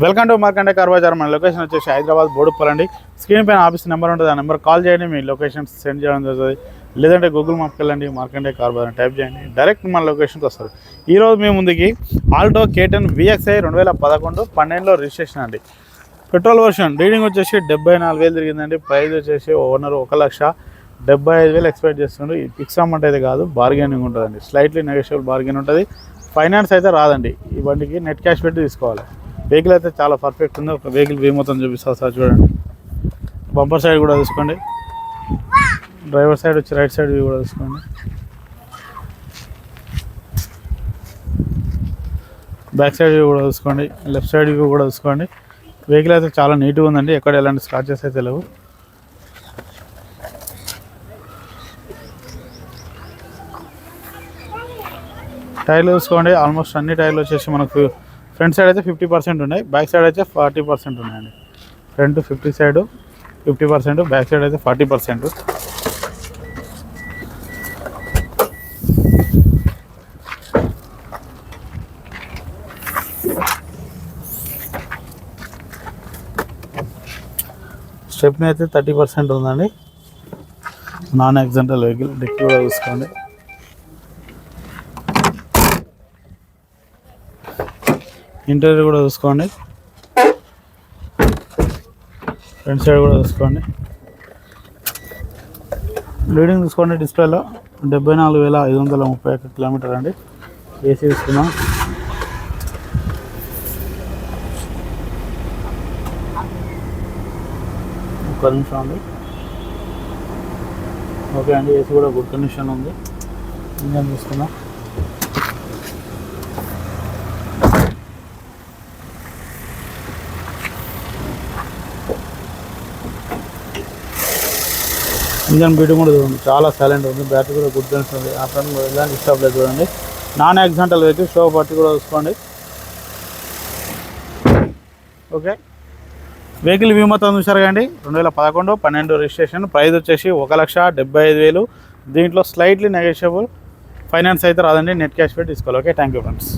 Welcome to Markande car bazaar. మన location వచ్చేసి హైదరాబాద్ బోడుప్పల్ అండి. స్క్రీన్ పైన ఆఫీస్ నెంబర్ ఉంటుంది, ఆ నెంబర్ కాల్ చేయండి, మీ లొకేషన్ సెండ్ చేయడం జరుగుతుంది. లేదంటే గూగుల్ మ్యాప్కి వెళ్ళండి, మార్కండే కార్ బజార్ టైప్ చేయండి, డైరెక్ట్ మన లొకేషన్కి వస్తారు. ఈరోజు మీ ముందుకి ఆల్టో K10 VXi 2011 12లో రిజిస్ట్రేషన్ అండి. పెట్రోల్ వర్షన్ రీడింగ్ వచ్చేసి 74,000 తిరిగిందండి. ప్రైస్ వచ్చేసి ఓనర్ 1,75,000 ఎక్స్పెక్ట్ చేస్తుండ్రు. ఈ ఫిక్స్ అమౌంట్ అయితే కాదు, బార్గెనింగ్ ఉంటుందండి. స్లైట్లీ నెగోషియబుల్ బార్గెన్ ఉంటుంది. ఫైనాన్స్ అయితే రాదండి. ఈ బండికి నెట్ క్యాష్ పెట్టి తీసుకోవాలి. వెహికల్ అయితే చాలా పర్ఫెక్ట్ ఉంది. ఒక వెహికల్ వ్యూ మొత్తం చూపిస్తాను సార్, చూడండి. బంపర్ సైడ్ కూడా తీసుకోండి, డ్రైవర్ సైడ్ వచ్చి రైట్ సైడ్ వ్యూ కూడా తీసుకోండి. బ్యాక్ సైడ్ వ్యూ కూడా తీసుకోండి, లెఫ్ట్ సైడ్ వ్యూ కూడా తీసుకోండి. వెహికల్ అయితే చాలా నీట్గా ఉందండి, ఎక్కడ ఎలాంటి స్క్రాచెస్ అయితే లేవు. టైర్లు చూసుకోండి, ఆల్మోస్ట్ అన్ని టైర్లు వచ్చేసి మనకు ఫ్రంట్ సైడ్ అయితే 50% ఉన్నాయి, బ్యాక్ సైడ్ అయితే 40% ఉన్నాయండి. ఫ్రంట్ 50 సైడ్ 50%, బ్యాక్ సైడ్ అయితే 40%. స్టెప్ని అయితే 30% ఉందండి. Non accidental vehicle. డిక్కీ కూడా చూసుకోండి. ఇంటీరియర్ కూడా చూసుకోండి, ఫ్రంట్ సైడ్ కూడా చూసుకోండి. రీడింగ్ చూసుకోండి, డిస్ప్లేలో 74,531 కిలోమీటర్ అండి. ఏసీ తీసుకున్నాం. ఒక్క నిమిషం అండి. ఓకే అండి, ఏసీ కూడా గుడ్ కండిషన్ ఉంది. ఇంజన్ తీసుకున్నాం. ఇంజన్ బీటింగ్ కూడా చూడండి, చాలా సైలెంట్ ఉంది. బ్యాటరీ కూడా గుడ్ కండిషన్ ఉంది. ఆ ఫ్రెండ్ ఎలాంటి డిస్టర్బ్ లేదు చూడండి. Non accidental vehicle. షో పట్టి కూడా చూసుకోండి. ఓకే, వెహికల్ వ్యూ మొత్తం చూసారు కండి. 2011 12 రిజిస్ట్రేషన్. ప్రైస్ వచ్చేసి 1,75,000. దీంట్లో స్లైట్లీ నెగోషియబుల్. ఫైనాన్స్ అయితే రాదండి, నెట్ క్యాష్ పెట్టి తీసుకోవాలి. Okay, thank you friends.